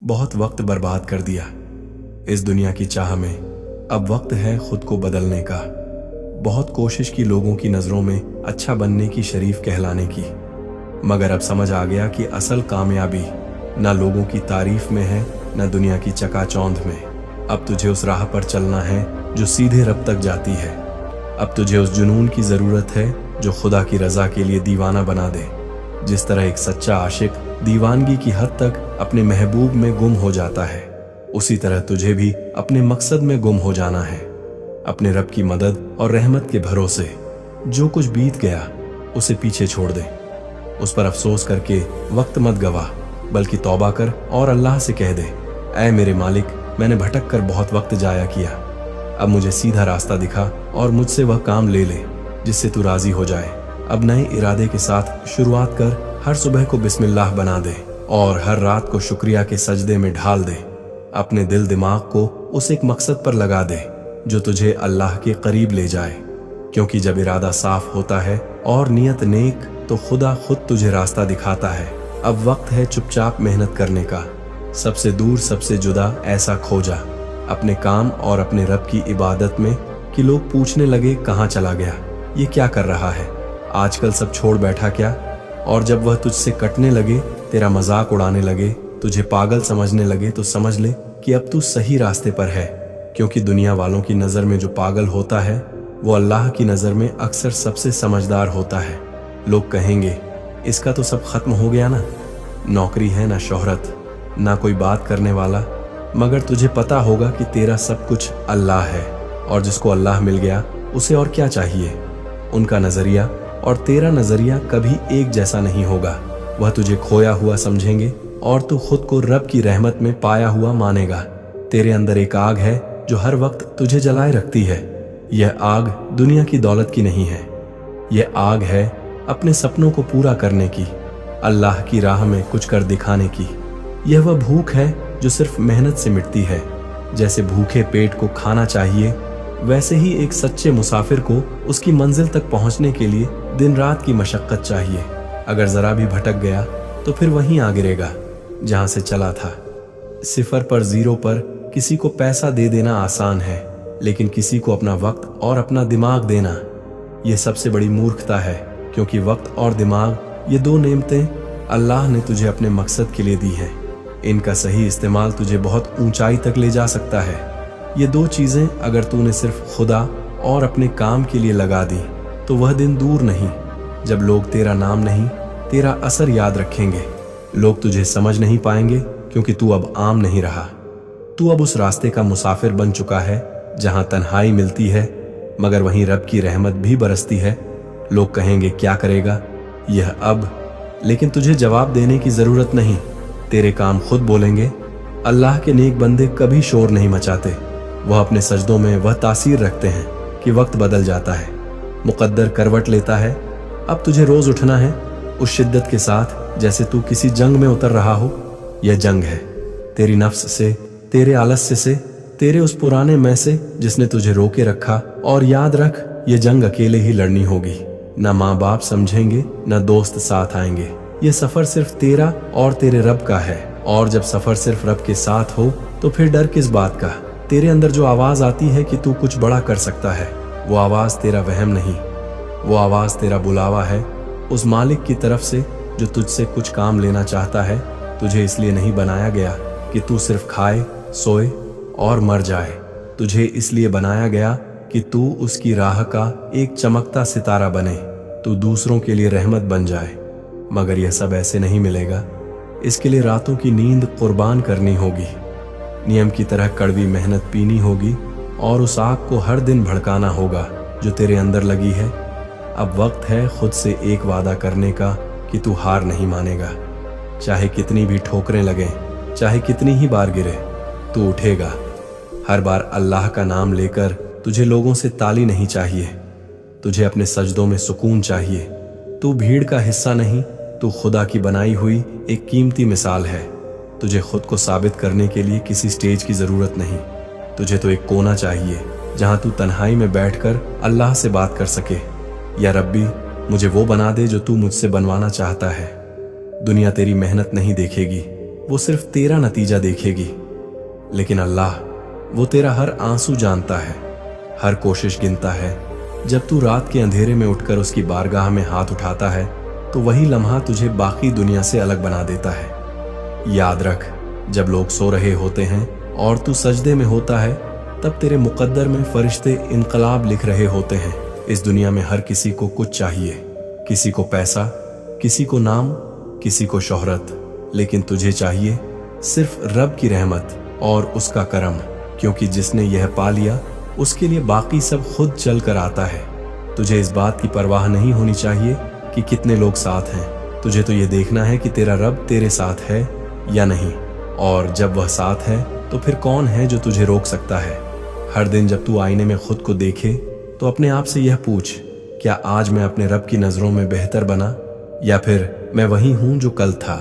बहुत वक्त बर्बाद कर दिया। इस दुनिया की चाह में अब वक्त है खुद को बदलने का। बहुत कोशिश की लोगों की नज़रों में अच्छा बनने की, शरीफ कहलाने की, मगर अब समझ आ गया कि असल कामयाबी ना लोगों की तारीफ में है, ना दुनिया की चकाचौंध में। अब तुझे उस राह पर चलना है जो सीधे रब तक जाती है। अब तुझे उस जुनून की ज़रूरत है जो खुदा की रज़ा के लिए दीवाना बना दे। जिस तरह एक सच्चा आशिक दीवानगी की हद तक अपने महबूब में गुम हो जाता है, उसी तरह तुझे भी अपने मकसद में गुम हो जाना है। अपने रब की मदद और रहमत के भरोसे जो कुछ बीत गया उसे पीछे छोड़ दे। उस पर अफसोस करके वक्त मत गवा, बल्कि तौबा कर और अल्लाह से कह दे, ऐ मेरे मालिक, मैंने भटक कर बहुत वक्त जाया किया। अब मुझे सीधा रास्ता दिखा और मुझसे वह काम ले ले जिससे तू राजी हो जाए। अब नए इरादे के साथ शुरुआत कर, हर सुबह को बिस्मिल्लाह बना दे और हर रात को शुक्रिया के सजदे में ढाल दे। अपने दिल दिमाग को उस एक मकसद पर लगा दे जो तुझे अल्लाह के करीब ले जाए, क्योंकि जब इरादा साफ होता है और नियत नेक तो खुदा खुद तुझे रास्ता दिखाता है। अब वक्त है चुपचाप मेहनत करने का, सबसे दूर सबसे जुदा ऐसा खोजा अपने काम और अपने रब की इबादत में कि लोग पूछने लगे कहाँ चला गया, ये क्या कर रहा है, आजकल सब छोड़ बैठा क्या। और जब वह तुझसे कटने लगे, तेरा मजाक उड़ाने लगे, तुझे पागल समझने लगे, तो समझ ले कि अब तू सही रास्ते पर है। क्योंकि दुनिया वालों की नज़र में जो पागल होता है वो अल्लाह की नज़र में अक्सर सबसे समझदार होता है। लोग कहेंगे इसका तो सब खत्म हो गया ना, नौकरी है ना शोहरत, ना कोई बात करने वाला, मगर तुझे पता होगा कि तेरा सब कुछ अल्लाह है, और जिसको अल्लाह मिल गया उसे और क्या चाहिए। उनका नज़रिया और तेरा नज़रिया कभी एक जैसा नहीं होगा। वह तुझे खोया हुआ समझेंगे और तू खुद को रब की रहमत में पाया हुआ मानेगा। तेरे अंदर एक आग है जो हर वक्त तुझे जलाए रखती है। यह आग दुनिया की दौलत की नहीं है, यह आग है अपने सपनों को पूरा करने की, अल्लाह की राह में कुछ कर दिखाने की। यह वह भूख है जो सिर्फ मेहनत से मिटती है। जैसे भूखे पेट को खाना चाहिए, वैसे ही एक सच्चे मुसाफिर को उसकी मंजिल तक पहुंचने के लिए दिन रात की मशक्कत चाहिए। अगर जरा भी भटक गया तो फिर वहीं आ गिरेगा जहां से चला था। सिफर पर, जीरो पर किसी को पैसा दे देना आसान है, लेकिन किसी को अपना वक्त और अपना दिमाग देना, यह सबसे बड़ी मूर्खता है। क्योंकि वक्त और दिमाग, ये दो नेमतें अल्लाह ने तुझे अपने मकसद के लिए दी हैं। इनका सही इस्तेमाल तुझे बहुत ऊंचाई तक ले जा सकता है। ये दो चीजें अगर तूने सिर्फ खुदा और अपने काम के लिए लगा दी तो वह दिन दूर नहीं जब लोग तेरा नाम नहीं, तेरा असर याद रखेंगे। लोग तुझे समझ नहीं पाएंगे क्योंकि तू अब आम नहीं रहा। तू अब उस रास्ते का मुसाफिर बन चुका है जहां तन्हाई मिलती है मगर वहीं रब की रहमत भी बरसती है। लोग कहेंगे क्या करेगा यह अब, लेकिन तुझे जवाब देने की जरूरत नहीं, तेरे काम खुद बोलेंगे। अल्लाह के नेक बंदे कभी शोर नहीं मचाते, वह अपने सजदों में वह तासीर रखते हैं कि वक्त बदल जाता है, मुकद्दर करवट लेता है। अब तुझे रोज उठना है उस शिद्दत के साथ जैसे तू किसी जंग में उतर रहा हो। यह जंग है तेरी नफ्स से, तेरे आलस्य से, तेरे उस पुराने मैं से जिसने तुझे रोके रखा। और याद रख, ये जंग अकेले ही लड़नी होगी। ना माँ बाप समझेंगे, ना दोस्त साथ आएंगे। ये सफर सिर्फ तेरा और तेरे रब का है। और जब सफर सिर्फ रब के साथ हो तो फिर डर किस बात का। तेरे अंदर जो आवाज आती है कि तू कुछ बड़ा कर सकता है, वो आवाज तेरा वहम नहीं, वो आवाज तेरा बुलावा है उस मालिक की तरफ से जो तुझसे कुछ काम लेना चाहता है। तुझे इसलिए नहीं बनाया गया कि तू सिर्फ खाए, सोए और मर जाए। तुझे इसलिए बनाया गया कि तू उसकी राह का एक चमकता सितारा बने, तू दूसरों के लिए रहमत बन जाए। मगर यह सब ऐसे नहीं मिलेगा। इसके लिए रातों की नींद कुर्बान करनी होगी, नियम की तरह कड़वी मेहनत पीनी होगी और उस आग को हर दिन भड़काना होगा जो तेरे अंदर लगी है। अब वक्त है खुद से एक वादा करने का कि तू हार नहीं मानेगा। चाहे कितनी भी ठोकरें लगे, चाहे कितनी ही बार गिरे, तू उठेगा। हर बार अल्लाह का नाम लेकर तुझे लोगों से ताली नहीं चाहिए, तुझे अपने सजदों में सुकून चाहिए। तू भीड़ का हिस्सा नहीं, तू खुदा की बनाई हुई एक कीमती मिसाल है। तुझे खुद को साबित करने के लिए किसी स्टेज की जरूरत नहीं, तुझे तो एक कोना चाहिए जहां तू तन्हाई में बैठकर अल्लाह से बात कर सके। या रब्बी, मुझे वो बना दे जो तू मुझसे बनवाना चाहता है। दुनिया तेरी मेहनत नहीं देखेगी, वो सिर्फ तेरा नतीजा देखेगी, लेकिन अल्लाह वो तेरा हर आंसू जानता है, हर कोशिश गिनता है। जब तू रात के अंधेरे में उठकर उसकी बारगाह में हाथ उठाता है तो वही लम्हा तुझे बाकी दुनिया से अलग बना देता है। याद रख, जब लोग सो रहे होते हैं और तू सजदे में होता है, तब तेरे मुकद्दर में फरिश्ते इनकलाब लिख रहे होते हैं। इस दुनिया में हर किसी को कुछ चाहिए, किसी को पैसा, किसी को नाम, किसी को शोहरत, लेकिन तुझे चाहिए सिर्फ रब की रहमत और उसका करम, क्योंकि जिसने यह पा लिया उसके लिए बाकी सब खुद चल कर आता है। तुझे इस बात की परवाह नहीं होनी चाहिए कि कितने लोग साथ हैं, तुझे तो ये देखना है कि तेरा रब तेरे साथ है या नहीं, और जब वह साथ है तो फिर कौन है जो तुझे रोक सकता है। हर दिन जब तू आईने में खुद को देखे तो अपने आप से यह पूछ, क्या आज मैं अपने रब की नजरों में बेहतर बना या फिर मैं वही हूं जो कल था।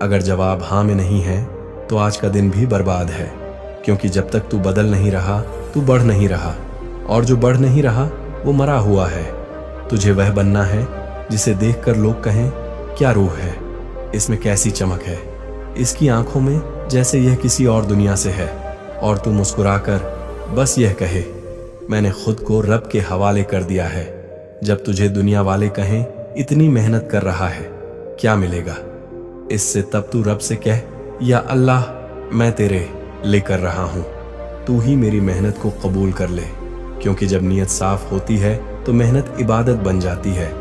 अगर जवाब हाँ में नहीं है तो आज का दिन भी बर्बाद है, क्योंकि जब तक तू बदल नहीं रहा तू बढ़ नहीं रहा, और जो बढ़ नहीं रहा वो मरा हुआ है। तुझे वह बनना है जिसे देखकर लोग कहें, क्या रूह है, इसमें कैसी चमक है, इसकी आंखों में जैसे यह किसी और दुनिया से है, और तू मुस्कुराकर बस यह कहे, मैंने खुद को रब के हवाले कर दिया है। जब तुझे दुनिया वाले कहें, इतनी मेहनत कर रहा है, क्या मिलेगा इससे, तब तू रब से कह, या अल्लाह मैं तेरे लेकर रहा हूं, तू ही मेरी मेहनत को कबूल कर ले। क्योंकि जब नीयत साफ होती है तो मेहनत इबादत बन जाती है,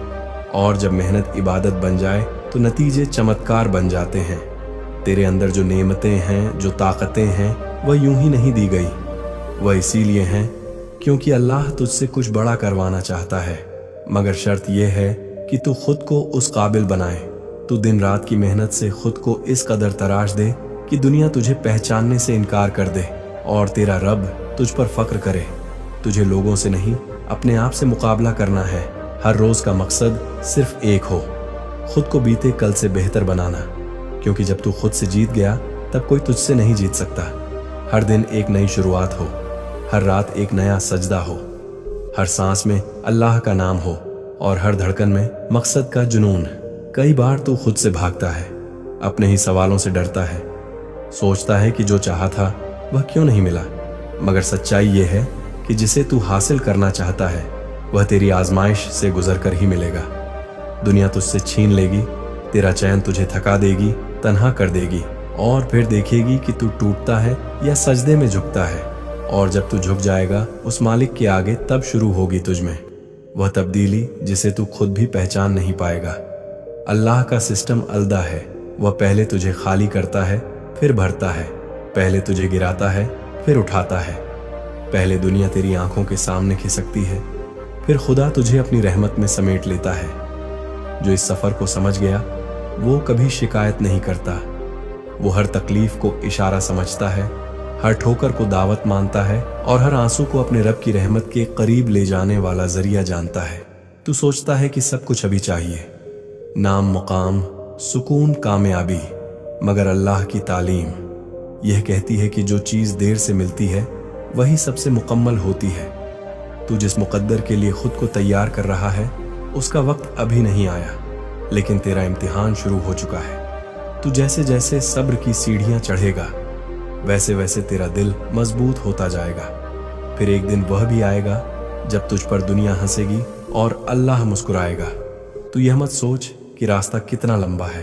और जब मेहनत इबादत बन जाए तो नतीजे चमत्कार बन जाते हैं। तेरे अंदर जो नेमतें हैं, जो ताकतें हैं, वह यूं ही नहीं दी गई, वह इसीलिए हैं क्योंकि अल्लाह तुझसे कुछ बड़ा करवाना चाहता है। मगर शर्त यह है कि तू खुद को उस काबिल बनाए। तू दिन रात की मेहनत से खुद को इस कदर तराश दे कि दुनिया तुझे पहचानने से इनकार कर दे और तेरा रब तुझ पर फक्र करे। तुझे लोगों से नहीं, अपने आप से मुकाबला करना है। हर रोज का मकसद सिर्फ एक हो, खुद को बीते कल से बेहतर बनाना, क्योंकि जब तू खुद से जीत गया तब कोई तुझसे नहीं जीत सकता। हर दिन एक नई शुरुआत हो, हर रात एक नया सजदा हो, हर सांस में अल्लाह का नाम हो और हर धड़कन में मकसद का जुनून। कई बार तू खुद से भागता है, अपने ही सवालों से डरता है, सोचता है कि जो चाहा था वह क्यों नहीं मिला। मगर सच्चाई यह है कि जिसे तू हासिल करना चाहता है वह तेरी आजमाइश से गुजर कर ही मिलेगा। दुनिया तुझसे छीन लेगी, तेरा चैन तुझे थका देगी, तन्हा कर देगी, और फिर देखेगी कि तू टूटता है या सजदे में झुकता है। और जब तू झुक जाएगा उस मालिक के आगे, तब शुरू होगी तुझमें वह तब्दीली जिसे तू खुद भी पहचान नहीं पाएगा। अल्लाह का सिस्टम अलदा है, वह पहले तुझे खाली करता है फिर भरता है, पहले तुझे गिराता है फिर उठाता है। पहले दुनिया तेरी आंखों के सामने खिसकती है, फिर खुदा तुझे अपनी रहमत में समेट लेता है। जो इस सफर को समझ गया वो कभी शिकायत नहीं करता, वो हर तकलीफ को इशारा समझता है, हर ठोकर को दावत मानता है और हर आंसू को अपने रब की रहमत के करीब ले जाने वाला जरिया जानता है। तू सोचता है कि सब कुछ अभी चाहिए, नाम, मुकाम, सुकून, कामयाबी, मगर अल्लाह की तालीम यह कहती है कि जो चीज देर से मिलती है वही सबसे मुकम्मल होती है। तू जिस मुकद्दर के लिए खुद को तैयार कर रहा है उसका वक्त अभी नहीं आया, लेकिन तेरा इम्तिहान शुरू हो चुका है। तू जैसे जैसे सब्र की सीढ़ियां चढ़ेगा वैसे वैसे तेरा दिल मजबूत होता जाएगा। फिर एक दिन वह भी आएगा जब तुझ पर दुनिया हंसेगी और अल्लाह मुस्कुराएगा। तू यह मत सोच कि रास्ता कितना लंबा है,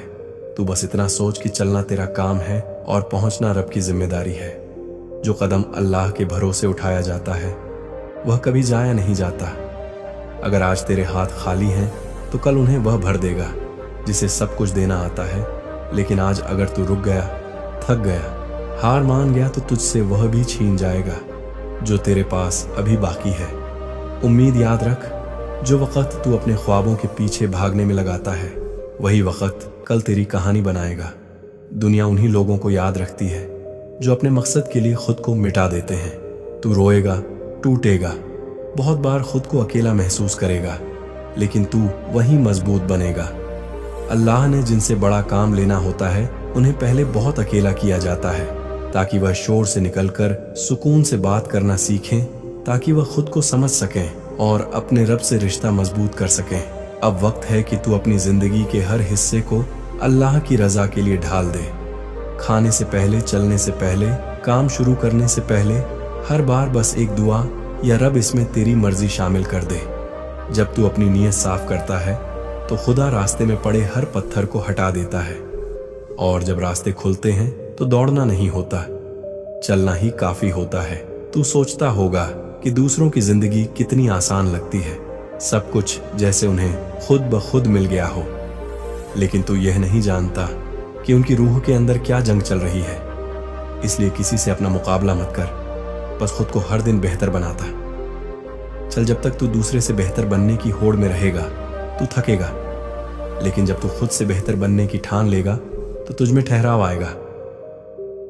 तू बस इतना सोच कि चलना तेरा काम है और पहुंचना रब की जिम्मेदारी है। जो कदम अल्लाह के भरोसे उठाया जाता है वह कभी जाया नहीं जाता। अगर आज तेरे हाथ खाली हैं तो कल उन्हें वह भर देगा जिसे सब कुछ देना आता है। लेकिन आज अगर तू रुक गया, थक गया, हार मान गया तो तुझसे वह भी छीन जाएगा जो तेरे पास अभी बाकी है। उम्मीद याद रख, जो वक्त तू अपने ख्वाबों के पीछे भागने में लगाता है वही वक्त कल तेरी कहानी बनाएगा। दुनिया उन्हीं लोगों को याद रखती है जो अपने मकसद के लिए खुद को मिटा देते हैं। तू रोएगा, टूटेगा, बहुत बार खुद को अकेला महसूस करेगा, लेकिन तू वहीं मजबूत बनेगा। अल्लाह ने जिनसे बड़ा काम लेना होता है उन्हें पहले बहुत अकेला किया जाता है ताकि वह शोर से निकलकर सुकून से बात करना सीखें, ताकि वह खुद को समझ सकें और अपने रब से रिश्ता मजबूत कर सकें। अब वक्त है कि तू अपनी जिंदगी के हर हिस्से को अल्लाह की रजा के लिए ढाल दे। खाने से पहले, चलने से पहले, काम शुरू करने से पहले, हर बार बस एक दुआ, या रब इसमें तेरी मर्जी शामिल कर दे। जब तू अपनी नीयत साफ करता है तो खुदा रास्ते में पड़े हर पत्थर को हटा देता है। और जब रास्ते खुलते हैं तो दौड़ना नहीं होता, चलना ही काफी होता है। तू सोचता होगा कि दूसरों की जिंदगी कितनी आसान लगती है, सब कुछ जैसे उन्हें खुद ब खुद मिल गया हो। लेकिन तू यह नहीं जानता कि उनकी रूह के अंदर क्या जंग चल रही है। इसलिए किसी से अपना मुकाबला मत कर, बस खुद को हर दिन बेहतर बनाता चल। जब तक तू दूसरे से बेहतर बनने की होड़ में रहेगा तू थकेगा, लेकिन जब तू खुद से बेहतर बनने की ठान लेगा तो तुझ में ठहराव आएगा।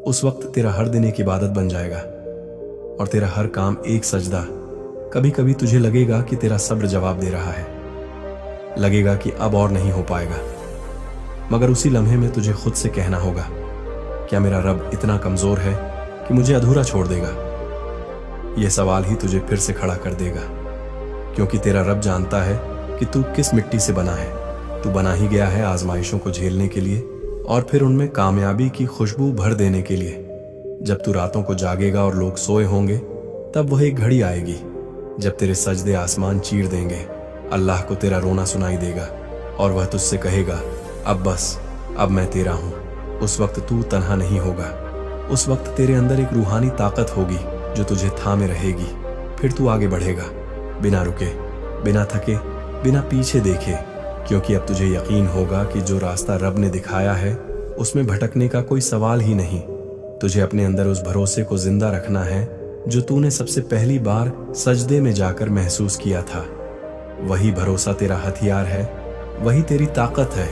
उस वक्त तेरा हर दिन एक इबादत बन जाएगा और तेरा हर काम एक सजदा। कभी कभी तुझे लगेगा कि तेरा सब्र जवाब दे रहा है, लगेगा कि अब और नहीं हो पाएगा, मगर उसी लम्हे में तुझे खुद से कहना होगा, क्या मेरा रब इतना कमजोर है कि मुझे अधूरा छोड़ देगा? यह सवाल ही तुझे फिर से खड़ा कर देगा, क्योंकि तेरा रब जानता है कि तू किस मिट्टी से बना है। तू बना ही गया है आजमाइशों को झेलने के लिए और फिर उनमें कामयाबी की खुशबू भर देने के लिए। जब तू रातों को जागेगा और लोग सोए होंगे, तब वह एक घड़ी आएगी जब तेरे सजदे आसमान चीर देंगे। अल्लाह को तेरा रोना सुनाई देगा और वह तुझसे कहेगा, अब बस, अब मैं तेरा हूं। उस वक्त तू तन्हा नहीं होगा। उस वक्त तेरे अंदर एक रूहानी ताकत होगी जो तुझे थामे रहेगी। फिर तू आगे बढ़ेगा, बिना रुके, बिना थके, बिना पीछे देखे, क्योंकि अब तुझे यकीन होगा कि जो रास्ता रब ने दिखाया है उसमें भटकने का कोई सवाल ही नहीं। तुझे अपने अंदर उस भरोसे को जिंदा रखना है जो तूने सबसे पहली बार सजदे में जाकर महसूस किया था। वही भरोसा तेरा हथियार है, वही तेरी ताकत है।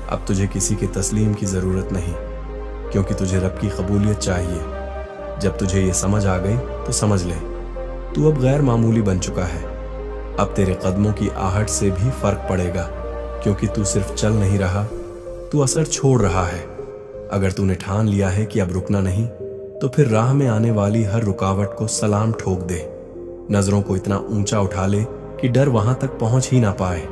अब तुझे किसी के तस्लीम की जरूरत नहीं, क्योंकि तुझे रब की कबूलियत चाहिए। जब तुझे ये समझ आ गई तो समझ ले, तू अब गैर मामूली बन चुका है। अब तेरे कदमों की आहट से भी फर्क पड़ेगा, क्योंकि तू सिर्फ चल नहीं रहा, तू असर छोड़ रहा है। अगर तूने ठान लिया है कि अब रुकना नहीं, तो फिर राह में आने वाली हर रुकावट को सलाम ठोक दे। नजरों को इतना ऊंचा उठा ले कि डर वहां तक पहुंच ही ना पाए।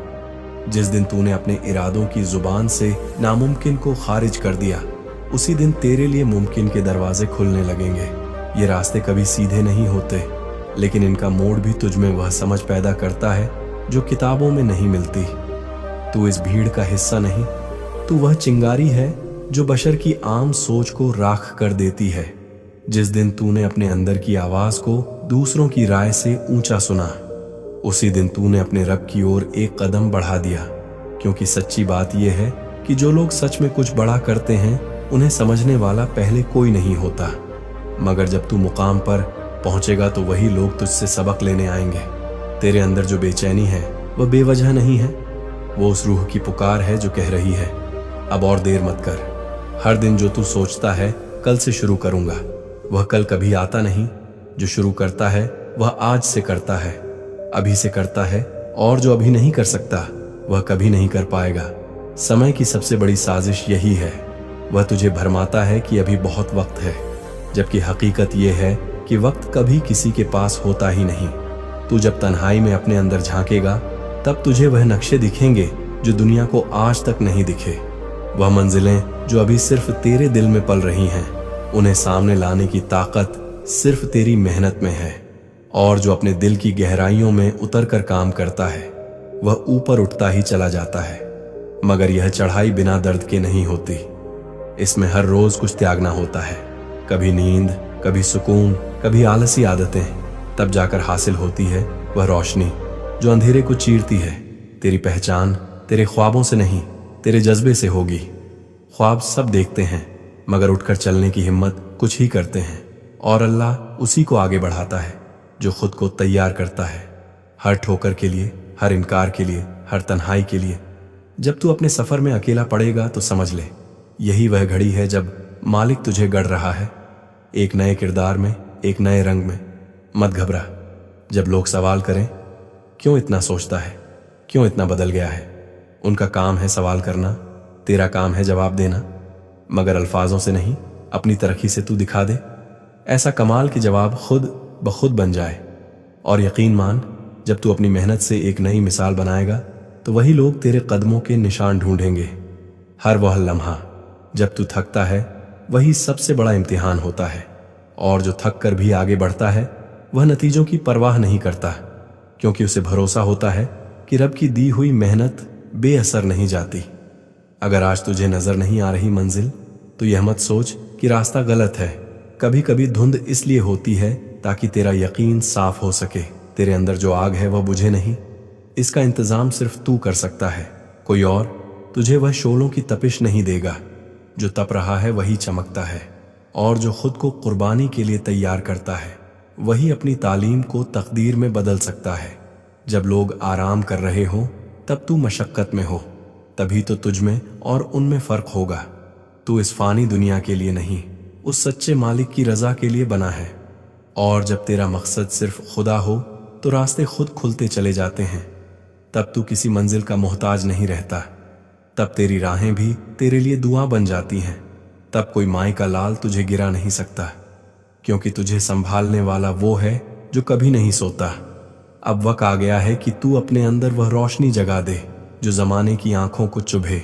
जिस दिन तूने अपने इरादों की जुबान से नामुमकिन को खारिज कर दिया, उसी दिन तेरे लिए मुमकिन के दरवाजे खुलने लगेंगे। ये रास्ते कभी सीधे नहीं होते, लेकिन इनका मोड़ भी तुझ में वह समझ पैदा करता है जो किताबों में नहीं मिलती। तू इस भीड़ का हिस्सा नहीं, तू वह चिंगारी है जो बशर की आम सोच को राख कर देती है। जिस दिन तूने अपने अंदर की आवाज को दूसरों की राय से ऊंचा सुना, उसी दिन तूने अपने रब की ओर एक कदम बढ़ा दिया। क्योंकि सच्ची बात यह है कि जो लोग सच में कुछ बड़ा करते हैं उन्हें समझने वाला पहले कोई नहीं होता, मगर जब तू मुकाम पर पहुंचेगा तो वही लोग तुझसे सबक लेने आएंगे। तेरे अंदर जो बेचैनी है वह बेवजह नहीं है, वो उस रूह की पुकार है जो कह रही है, अब और देर मत कर। हर दिन जो तू सोचता है कल से शुरू करूंगा, वह कल कभी आता नहीं। जो शुरू करता है वह आज से करता है, अभी से करता है, और जो अभी नहीं कर सकता वह कभी नहीं कर पाएगा। समय की सबसे बड़ी साजिश यही है, वह तुझे भरमाता है कि अभी बहुत वक्त है, जबकि हकीकत यह है कि वक्त कभी किसी के पास होता ही नहीं। तू जब तन्हाई में अपने अंदर झांकेगा तब तुझे वह नक्शे दिखेंगे जो दुनिया को आज तक नहीं दिखे। वह मंजिलें जो अभी सिर्फ तेरे दिल में पल रही हैं, उन्हें सामने लाने की ताकत सिर्फ तेरी मेहनत में है। और जो अपने दिल की गहराइयों में उतर कर काम करता है वह ऊपर उठता ही चला जाता है। मगर यह चढ़ाई बिना दर्द के नहीं होती, इसमें हर रोज कुछ त्यागना होता है। कभी नींद, कभी सुकून, कभी आलसी आदतें, तब जाकर हासिल होती है वह रोशनी जो अंधेरे को चीरती है। तेरी पहचान तेरे ख्वाबों से नहीं, तेरे जज्बे से होगी। ख्वाब सब देखते हैं, मगर उठकर चलने की हिम्मत कुछ ही करते हैं, और अल्लाह उसी को आगे बढ़ाता है जो खुद को तैयार करता है, हर ठोकर के लिए, हर इनकार के लिए, हर तन्हाई के लिए। जब तू अपने सफर में अकेला पड़ेगा तो समझ ले, यही वह घड़ी है जब मालिक तुझे गढ़ रहा है, एक नए किरदार में, एक नए रंग में। मत घबरा। जब लोग सवाल करें, क्यों इतना सोचता है, क्यों इतना बदल गया है, उनका काम है सवाल करना, तेरा काम है जवाब देना। मगर अल्फाजों से नहीं, अपनी तरक्की से तू दिखा दे, ऐसा कमाल कि जवाब खुद ब खुद बन जाए। और यकीन मान, जब तू अपनी मेहनत से एक नई मिसाल बनाएगा तो वही लोग तेरे कदमों के निशान ढूंढेंगे। हर वह लम्हा जब तू थकता है, वही सबसे बड़ा इम्तिहान होता है। और जो थक कर भी आगे बढ़ता है वह नतीजों की परवाह नहीं करता, क्योंकि उसे भरोसा होता है कि रब की दी हुई मेहनत बेअसर नहीं जाती। अगर आज तुझे नजर नहीं आ रही मंजिल तो यह मत सोच कि रास्ता गलत है। कभी कभी धुंध इसलिए होती है ताकि तेरा यकीन साफ हो सके। तेरे अंदर जो आग है वह बुझे नहीं, इसका इंतजाम सिर्फ तू कर सकता है। कोई और तुझे वह शोलों की तपिश नहीं देगा। जो तप रहा है वही चमकता है, और जो खुद को कुर्बानी के लिए तैयार करता है वही अपनी तालीम को तकदीर में बदल सकता है। जब लोग आराम कर रहे हों तब तू मशक्कत में हो, तभी तो तुझ में और उनमें फर्क होगा। तू इस फानी दुनिया के लिए नहीं, उस सच्चे मालिक की रजा के लिए बना है। और जब तेरा मकसद सिर्फ खुदा हो तो रास्ते खुद खुलते चले जाते हैं। तब तू किसी मंजिल का मोहताज नहीं रहता। तब तेरी राहें भी तेरे लिए दुआ बन जाती हैं। तब कोई माई का लाल तुझे गिरा नहीं सकता, क्योंकि तुझे संभालने वाला वो है जो कभी नहीं सोता। अब वक्त आ गया है कि तू अपने अंदर वह रोशनी जगा दे जो जमाने की आंखों को चुभे।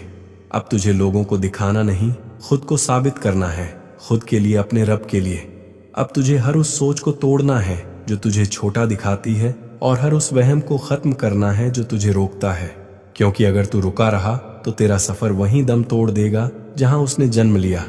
अब तुझे लोगों को दिखाना नहीं, खुद को साबित करना है, खुद के लिए, अपने रब के लिए। अब तुझे हर उस सोच को तोड़ना है जो तुझे छोटा दिखाती है, और हर उस वहम को खत्म करना है जो तुझे रोकता है। क्योंकि अगर तू रुका रहा तो तेरा सफर वहीं दम तोड़ देगा जहां उसने जन्म लिया।